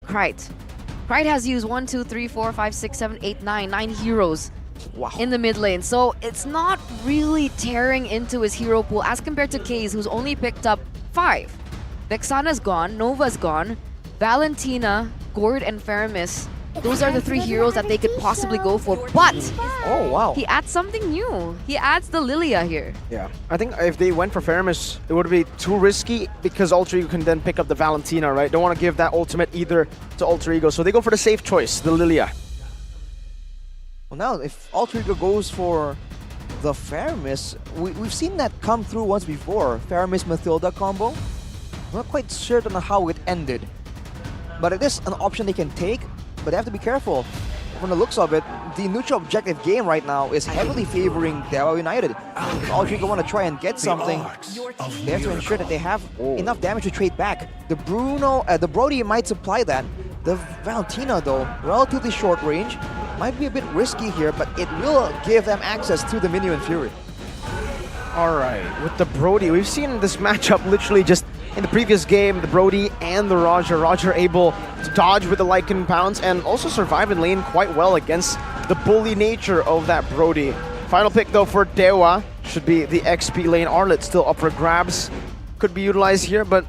Krite. Krite has used 1, 2, 3, 4, 5, 6, 7, 8, 9 heroes in the mid lane. So it's not really tearing into his hero pool as compared to Kaze, who's only picked up 5. Vexana's gone, Nova's gone, Valentina, Gord, and Faramis. Those are the 3 heroes that they could possibly go for, but Oh, wow. he adds something new. He adds the Lilia here. Yeah, I think if they went for Faramis, it would be too risky because Alter Ego can then pick up the Valentina, right? Don't want to give that ultimate either to Alter Ego, so they go for the safe choice, the Lilia. Well, now, if Alter Ego goes for the Faramis, we've seen that come through once before. Faramis-Mathilda combo. I'm not quite certain on how it ended. But it is an option they can take, but they have to be careful. From the looks of it, the neutral objective game right now is heavily favoring Dewa United. If Alter Ego want to try and get something, they have to ensure that they have enough damage to trade back. The Brody might supply that. The Valentina, though, relatively short range, might be a bit risky here, but it will give them access to the Minion Fury. Alright, with the Brody, we've seen this matchup literally just in the previous game, the Brody and the Roger. Roger able to dodge with the Lycan Pounce and also survive in lane quite well against the bully nature of that Brody. Final pick though for Dewa should be the XP lane. Arlet still up for grabs. Could be utilized here, but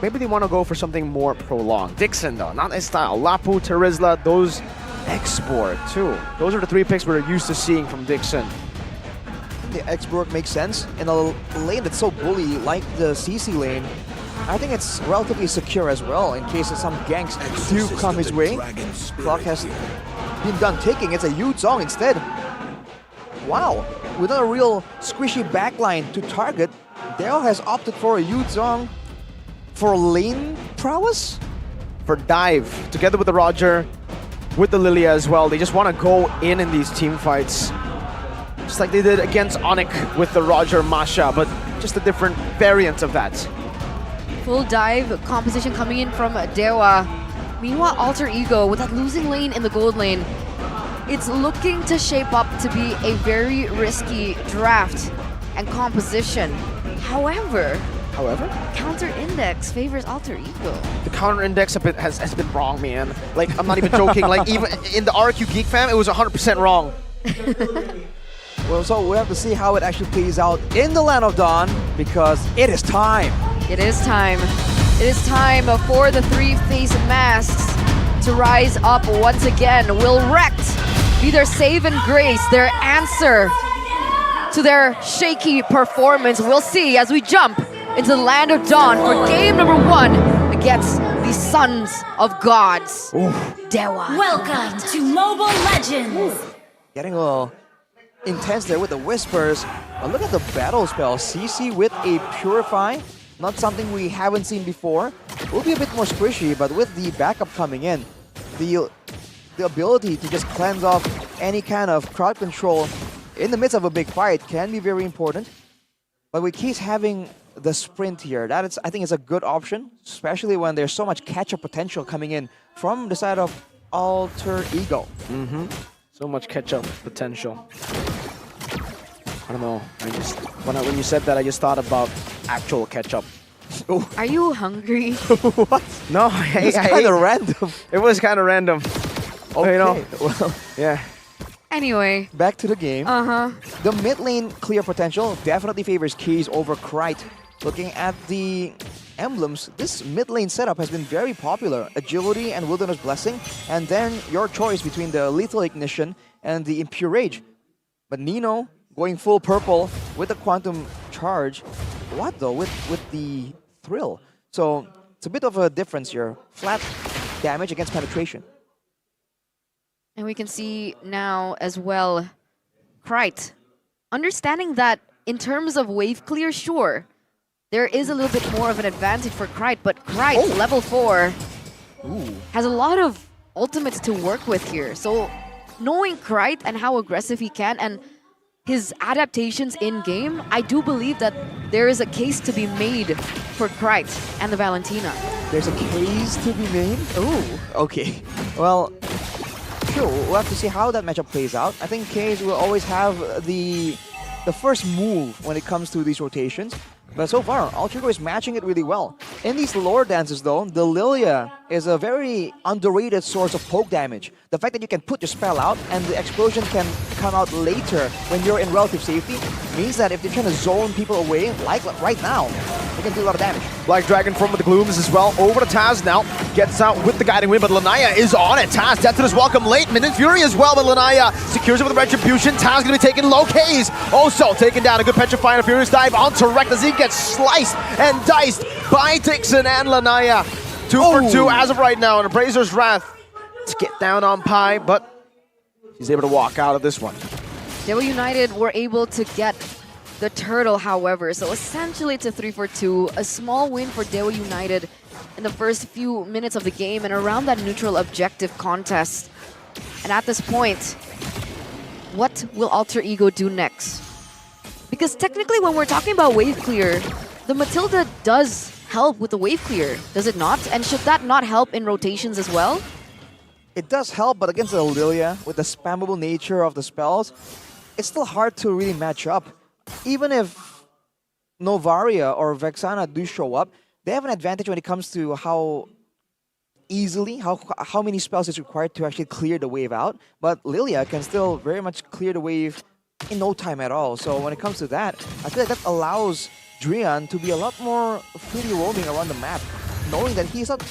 maybe they want to go for something more prolonged. Dixon though, not his style. Lapu, Terizla, those export too. Those are the 3 picks we're used to seeing from Dixon. The export makes sense in a lane that's so bully like the CC lane. I think it's relatively secure as well in case of some ganks do come his way. Clock has been done ticking. It's a Yu Zhong instead. Wow, without a real squishy backline to target, Dale has opted for a Yu Zhong for lane prowess? For dive, together with the Roger, with the Lilia as well. They just want to go in these team fights. Just like they did against Onyx with the Roger Masha, but just a different variant of that. Full dive composition coming in from Dewa. Meanwhile, Alter Ego, with that losing lane in the gold lane, it's looking to shape up to be a very risky draft and composition. However, counter index favors Alter Ego. The counter index has been wrong, man. Like, I'm not even joking. Like, even in the RQ Geek Fam, it was 100% wrong. Well, so we'll have to see how it actually plays out in the Land of Dawn, because it is time. It is time. It is time for the 3-face masks to rise up once again. Will Wrecked be their save and grace, their answer to their shaky performance? We'll see as we jump into the Land of Dawn for game number 1 against the Sons of Gods. Dewa. Welcome to Mobile Legends. Getting a little intense there with the Whispers. But look at the battle spell. CC with a Purify. Not something we haven't seen before. Will be a bit more squishy, but with the backup coming in, the ability to just cleanse off any kind of crowd control in the midst of a big fight can be very important. But with Keys having the sprint here, that is, I think, is a good option, especially when there's so much catch-up potential coming in from the side of Alter Ego. So much catch-up potential. I don't know. When you said that, I just thought about actual ketchup. Are you hungry? What? No, It's kind of random. It was kind of random. Okay, You know, well, yeah. Anyway. back to the game. The mid lane clear potential definitely favors Keys over Krite. Looking at the emblems, this mid lane setup has been very popular. Agility and Wilderness Blessing, and then your choice between the Lethal Ignition and the Impure Rage. But Nino going full purple with the Quantum Charge. What though? With the Thrill. So it's a bit of a difference here. Flat damage against penetration. And we can see now as well, Krite. Understanding that in terms of wave clear, sure, there is a little bit more of an advantage for Krite, but Krite, level 4, has a lot of ultimates to work with here. So knowing Krite and how aggressive he can and his adaptations in-game, I do believe that there is a case to be made for Krite and the Valentina. There's a case to be made? Ooh. Okay. Well, sure, we'll have to see how that matchup plays out. I think Case will always have the first move when it comes to these rotations. But so far, Alter Ego is matching it really well. In these lore dances though, the Lilia is a very underrated source of poke damage. The fact that you can put your spell out and the explosion can come out later when you're in relative safety means that if they're trying to zone people away, like right now, they can do a lot of damage. Black Dragon form with the Glooms as well. Over to Taz now. Gets out with the guiding wind, but Lanaya is on it. Taz, Death to his welcome late. Midnight Fury as well, but Lanaya secures it with the Retribution. Taz gonna be taking low K's. Also taken down. A good Petrifying and Furious dive onto Rekt as he gets sliced and diced by Dixon and Lanaya. 2 for 2 as of right now, and Brazer's Wrath to get down on Pi, but he's able to walk out of this one. Dewa United were able to get the turtle, however, so essentially it's a 3 for 2, a small win for Dewa United in the first few minutes of the game and around that neutral objective contest. And at this point, what will Alter Ego do next? Because technically when we're talking about wave clear, the Matilda does help with the wave clear, does it not? And should that not help in rotations as well? It does help, but against the Lilia, with the spammable nature of the spells, it's still hard to really match up. Even if Novaria or Vexana do show up, they have an advantage when it comes to how easily, how many spells is required to actually clear the wave out. But Lilia can still very much clear the wave in no time at all. So when it comes to that, I feel like that allows Drian to be a lot more freely roaming around the map, knowing that he's not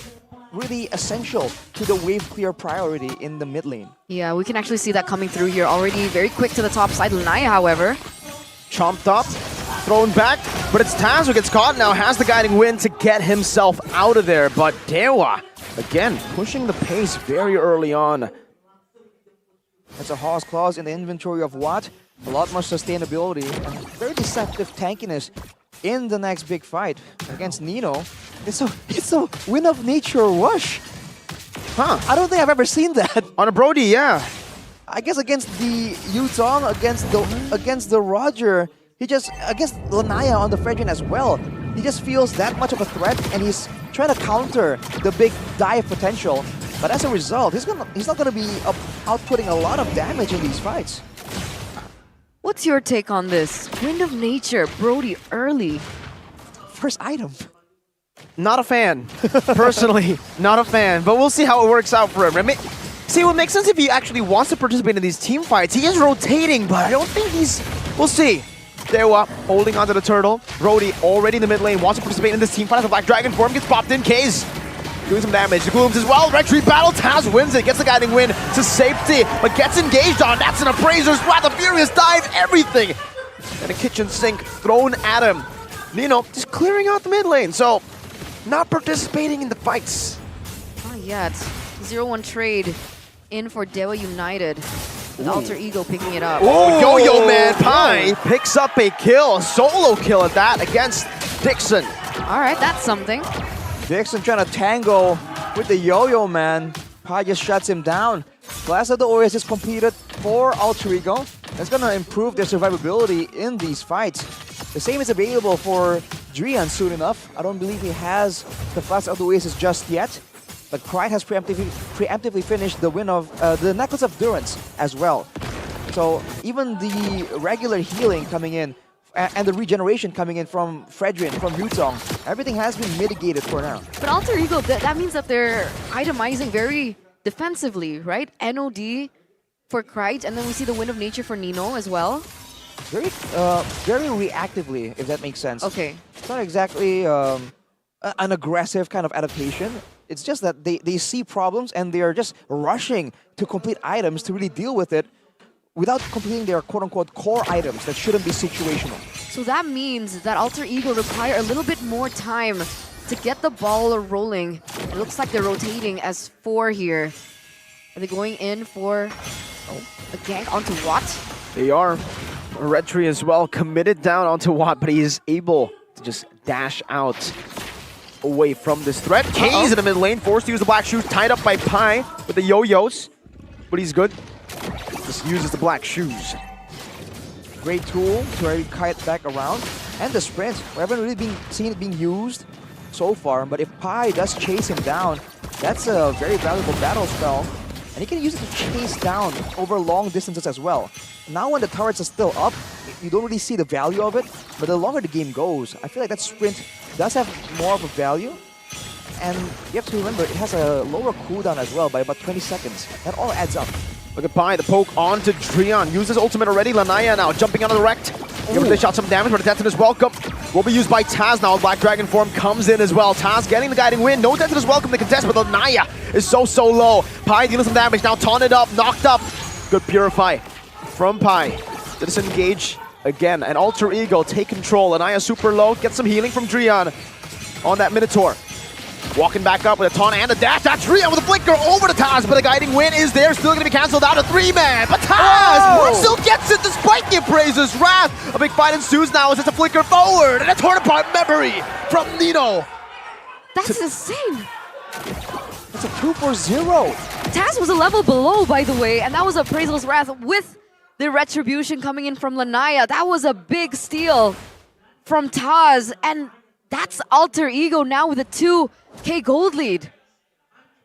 really essential to the wave clear priority in the mid lane. Yeah, we can actually see that coming through here already. Very quick to the top side. Lanaya, however, Chomped up, thrown back, but it's Taz who gets caught now, has the guiding wind to get himself out of there, but Dewa, again, pushing the pace very early on. That's a Hawk's Claws in the inventory of Watt. A lot more sustainability and very deceptive tankiness in the next big fight against Nino. It's a Wind of Nature Rush. Huh. I don't think I've ever seen that. On a Brody, yeah. I guess against the Yutong, against the Roger, he just against Lanaya on the Fredrin as well. He just feels that much of a threat, and he's trying to counter the big dive potential. But as a result, he's not gonna be outputting a lot of damage in these fights. what's your take on this? Wind of Nature, Brody early. First item. Not a fan. Personally, not a fan. But we'll see how it works out for him. I mean, see, what makes sense if he actually wants to participate in these team fights. He is rotating, but I don't think he's... We'll see. Dewa holding onto the turtle. Brody already in the mid lane, wants to participate in this team fight as the Black Dragon form gets popped in. K's doing some damage. The Glooms as well. Retreat battle. Taz wins it. Gets the guiding win to safety, but gets engaged on. That's an Appraiser's Wrath. A Furious dive. Everything. And a kitchen sink thrown at him. Nino just clearing out the mid lane. So, not participating in the fights. Not yet. 0-1 trade in for Dewa United. With Alter Ego picking it up. Oh, Yo-Yo Man Pi picks up a kill. A solo kill at that against Dixon. All right, that's something. Dixon trying to tango with the Yo-Yo Man. Pi just shuts him down. Blast of the Oasis completed for Alter Ego. That's going to improve their survivability in these fights. The same is available for Drian soon enough. I don't believe he has the Blast of the Oasis just yet. But Krite has preemptively finished the win of the Necklace of Durance as well. So even the regular healing coming in and the regeneration coming in from Fredrin, from Yutong, everything has been mitigated for now. But Alter Ego, that means that they're itemizing very defensively, right? NOD for Krite, and then we see the Wind of Nature for Nino as well. Very reactively, if that makes sense. Okay. It's not exactly an aggressive kind of adaptation. It's just that they see problems and they are just rushing to complete items to really deal with it without completing their quote-unquote core items that shouldn't be situational. So that means that Alter Ego require a little bit more time to get the ball rolling. It looks like they're rotating as 4 here. Are they going in for a gank onto Watt? They are. Retri as well committed down onto Watt, but he is able to just dash out away from this threat. K's in the mid lane, forced to use the black shoes, tied up by Pi with the yo-yos, but he's good. Just uses the black shoes. Great tool to really kite back around. And the sprint, we haven't really seen it being used so far, but if Pi does chase him down, that's a very valuable battle spell. And he can use it to chase down over long distances as well. now when the turrets are still up, you don't really see the value of it. But the longer the game goes, I feel like that sprint does have more of a value. And you have to remember, it has a lower cooldown as well by about 20 seconds. That all adds up. Look at Pi, the poke onto Drian. Uses ultimate already. Lanaya now jumping onto the Rect. Able to dish out some damage, but the Detonus Welcome will be used by Taz now. Black Dragon form comes in as well. Taz getting the guiding win. No Detonus Welcome to contest, but Lanaya is so low. Pi dealing some damage now. Taunted up, knocked up. Good Purify from Pi. To disengage again. And Alter Ego take control. Lanaya super low. Gets some healing from Drian on that Minotaur. Walking back up with a taunt and a dash. That's Drian with a flicker over to Taz, but the guiding win is there. Still going to be cancelled out. A 3-man, but Taz still gets it despite the Appraiser's wrath. A big fight ensues now as it's a flicker forward and a torn apart memory from Nino. That's insane. It's a 2-for-0. Taz was a level below, by the way, and that was Appraisal's Wrath with the Retribution coming in from Lanaya. That was a big steal from Taz, and that's Alter Ego now with a 2K gold lead.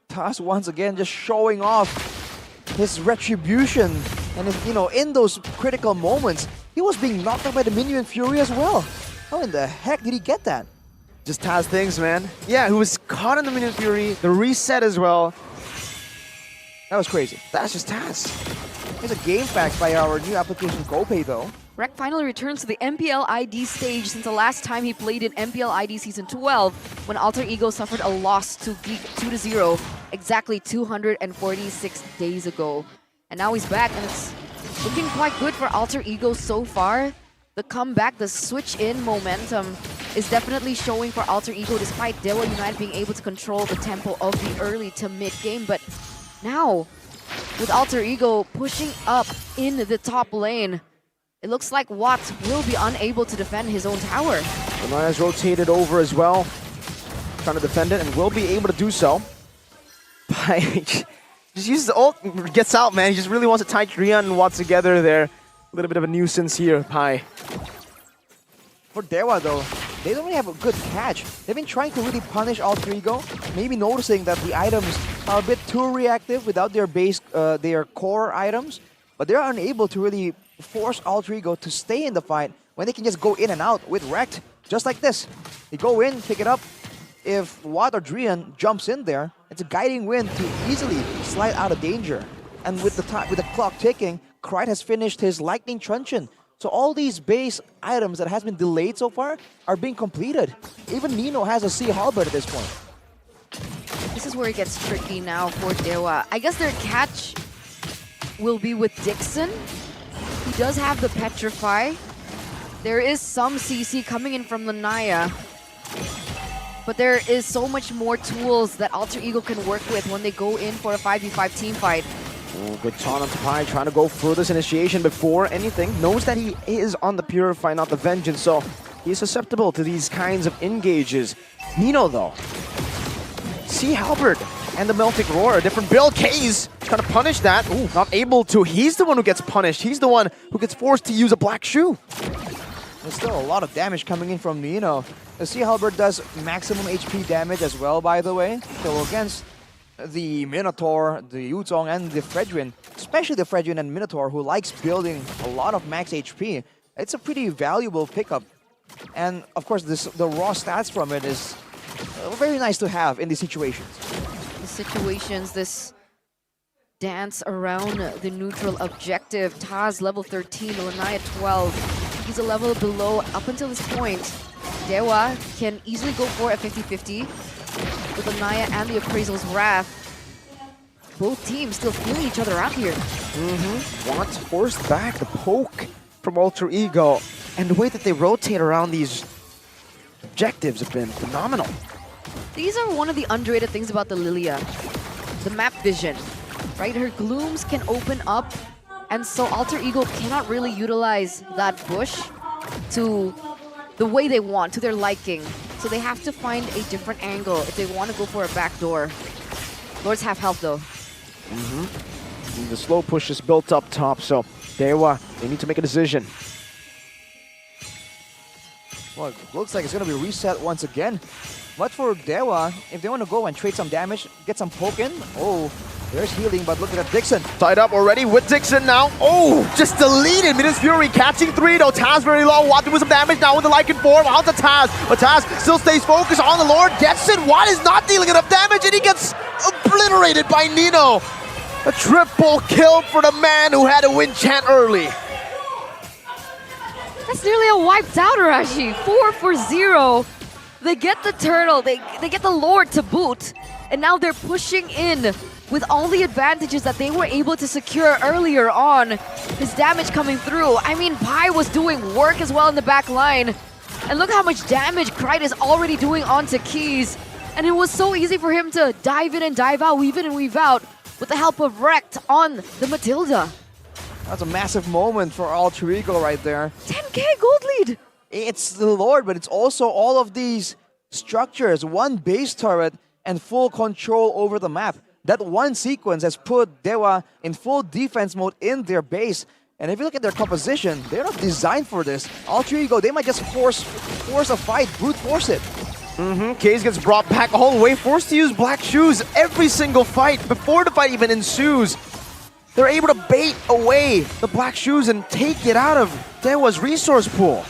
Taz once again just showing off his retribution. And if, you know, in those critical moments, he was being knocked out by the Minion Fury as well. How in the heck did he get that? Just Taz things, man. Yeah, who was caught in the Minion Fury, the reset as well. That was crazy. That's just Taz. Here's a game fact by our new application GoPay though. Rek finally returns to the MPLID stage since the last time he played in MPLID Season 12 when Alter Ego suffered a loss to Geek 2-0 exactly 246 days ago. And now he's back and it's looking quite good for Alter Ego so far. The comeback, the switch in momentum is definitely showing for Alter Ego despite Dewa United being able to control the tempo of the early to mid game. But now, with Alter Ego pushing up in the top lane, it looks like Watt will be unable to defend his own tower. Lanaya's rotated over as well, trying to defend it, and will be able to do so. By just uses the ult, gets out, man. He just really wants to tie Drian and Watt together there. A little bit of a nuisance here, Pi. For Dewa though, they don't really have a good catch. They've been trying to really punish Alter Ego, maybe noticing that the items are a bit too reactive without their base, their core items, but they're unable to really force Alter Ego to stay in the fight when they can just go in and out with Rect, just like this. They go in, pick it up. If Watt or Drian jumps in there, it's a guiding win to easily slide out of danger. And with the clock ticking, Krite has finished his Lightning Truncheon. So all these base items that has been delayed so far are being completed. Even Nino has a Sea Halberd at this point. This is where it gets tricky now for Dewa. I guess their catch will be with Dixon. He does have the Petrify. There is some CC coming in from Lanaya. But there is so much more tools that Alter Ego can work with when they go in for a 5v5 team fight. Oh, good taunt onto Pi, trying to go for this initiation before anything. Knows that he is on the Purify, not the Vengeance, so he's susceptible to these kinds of engages. Nino, though. Sea Halberd and the Melting Roar, a different build. K's trying to punish that. Ooh, not able to. He's the one who gets punished. He's the one who gets forced to use a black shoe. There's still a lot of damage coming in from Nino. The Sea Halberd does maximum HP damage as well, by the way. So against the Minotaur, the Yuzong, and the Fredrin, especially the Fredrin and Minotaur, who likes building a lot of max HP, it's a pretty valuable pickup. And of course, the raw stats from it is very nice to have in these situations. The situations, this dance around the neutral objective. Taz level 13, Lanaya 12. He's a level below up until this point. Dewa can easily go for a 50-50 with Lanaya and the Appraisal's Wrath. Both teams still feeling each other out here. Want forced back the poke from Alter Ego. And the way that they rotate around these objectives have been phenomenal. These are one of the underrated things about the Lilia. The map vision, right? Her glooms can open up, and so Alter Ego cannot really utilize that bush to the way they want, to their liking. So they have to find a different angle if they want to go for a backdoor. Lords have health though. And the slow push is built up top, so Dewa, they need to make a decision. Well, it looks like it's going to be reset once again. But for Dewa, if they want to go and trade some damage, get some poke in, oh, There's healing, but look at that Dixon. Tied up already with Dixon now. Oh, just deleted. Midas Fury catching 3 though. Taz very low. Watt doing some damage now with the Lycan form. Out to Taz. But Taz still stays focused on the Lord. Gets it. Watt is not dealing enough damage and he gets obliterated by Nino. A triple kill for the man who had a win chant early. That's nearly a wiped out Arashi. 4 for 0. They get the turtle, they get the Lord to boot, and now they're pushing in with all the advantages that they were able to secure earlier on. His damage coming through. I mean, Pi was doing work as well in the back line. And look how much damage Krite is already doing onto Keys. And it was so easy for him to dive in and dive out, weave in and weave out, with the help of Rekt on the Matilda. That's a massive moment for Alter Ego right there. 10k gold lead! It's the Lord, but it's also all of these structures, one base turret, and full control over the map. That one sequence has put Dewa in full defense mode in their base. And if you look at their composition, they're not designed for this. Alter Ego, they might just force a fight, brute force it. Case gets brought back all the way, forced to use Black Shoes every single fight before the fight even ensues. They're able to bait away the Black Shoes and take it out of Dewa's resource pool.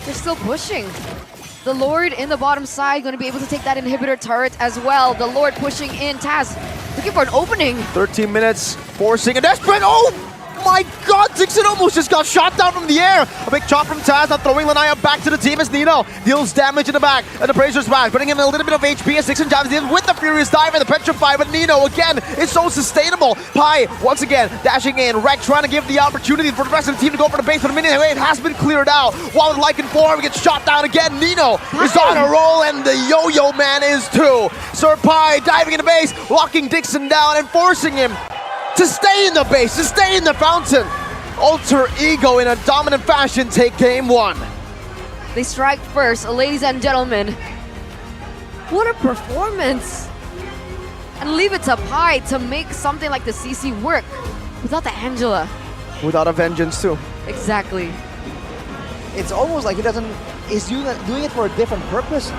They're still pushing. The Lord in the bottom side going to be able to take that inhibitor turret as well. The Lord pushing in. Taz looking for an opening. 13 minutes, forcing a desperate. Oh my god, Dixon almost just got shot down from the air. A big chop from Taz, now throwing Lanaya back to the team as Nino deals damage in the back. And the Brazier's back, putting him a little bit of HP as Dixon jabs in with the Furious Dive and the Petrify. But Nino, again, is so sustainable. Pi, once again, dashing in. Rekt trying to give the opportunity for the rest of the team to go for the base. But a minute away, it has been cleared out. While the Lycan form gets shot down again. Nino is on a roll, and the Yo-Yo Man is too. Sir Pi diving in the base, locking Dixon down and forcing him to stay in the base, to stay in the fountain. Alter Ego in a dominant fashion take game 1. They strike first, ladies and gentlemen. What a performance! And leave it to Pi to make something like the CC work without the Angela. Without a vengeance too. Exactly. It's almost like he's doing it for a different purpose.